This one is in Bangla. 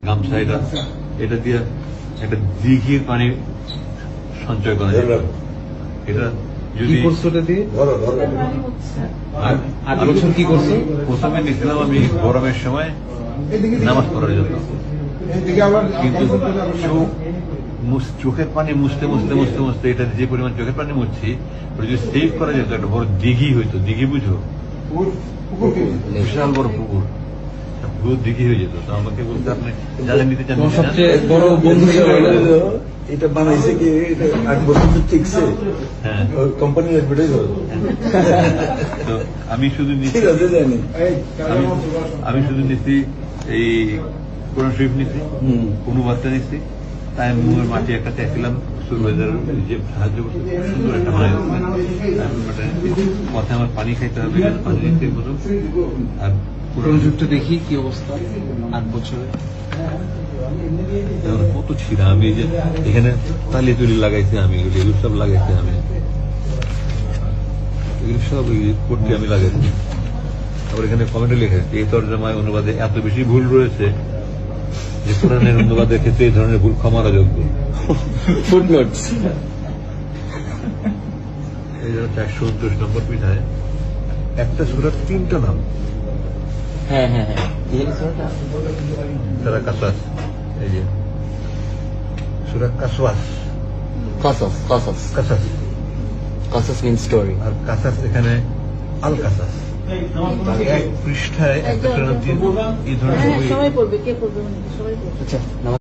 গামছা এটা দিয়ে একটা দিঘির পানি সঞ্চয় করা যায়। এটা যদি কি করছো? প্রথমে নিয়েছিলাম আমি গরমের সময় নামাজ পড়ার জন্য, কিন্তু চোখের পানি মুছতে মুছতে মুছতে মুছতে এটা যে পরিমাণ চোখের পানি মুছছি ওটা যদি সেভ করা যেত একটা বড় দিঘি হইতো। দিঘি বুঝো? বিশাল বড় পুকুর, পুরো দিঘি হয়ে যেত। তো আমাকে বলতে আপনি যাদের নিতে চান, সবচেয়ে বড় বন্ধু এটা বানাইছে কি 8 বছর তো টিকছে। হ্যাঁ, কোম্পানির অ্যাডভার্টাইজ তো আমি শুধু নিচ্ছি, আমি শুধু নিচ্ছি এই কোরআন শরীফ নিচ্ছি, অনুবাদটা নিচ্ছি, তাই মুখের মাটি একটা দেখলাম সুরবাজার যে সাহায্য করতে সুন্দর একটা বানাই পথে আমার পানি খাইতে হবে, পানি নিতে বলুন। আর কোরআন যুগটা দেখি কি অবস্থা 8 বছরে। কত ছিঁড়া, আমি যে এখানে তালি তুলি লাগাইছি, আমি এগুলো সব লাগাইছি, আমি এগুলো সব করতে আমি লাগাইছি। আবার এখানে কমেন্টে লেখা এই তর্জমায় অনুবাদে এত বেশি ভুল রয়েছে যে কোরআনের অনুবাদের ক্ষেত্রে এই ধরনের ভুল ক্ষমার যোগ্য। ফুটনোটস। এই জন্য 429 নম্বর পৃষ্ঠায় একটা সূরার 3টা নাম। হ্যাঁ হ্যাঁ হ্যাঁ, তারা কাসাস, এই যে সূরা কাসওয়াস, কাসাস কাসাস কাসাস, কাসাস মিন স্টোরি। আর কাসাস এখানে আল কাসাস। এক পৃষ্ঠায় একটা সূরার নাম, এই ধরনের সবাই পড়বে, কে পড়বে? সবাই পড়বে। আচ্ছা।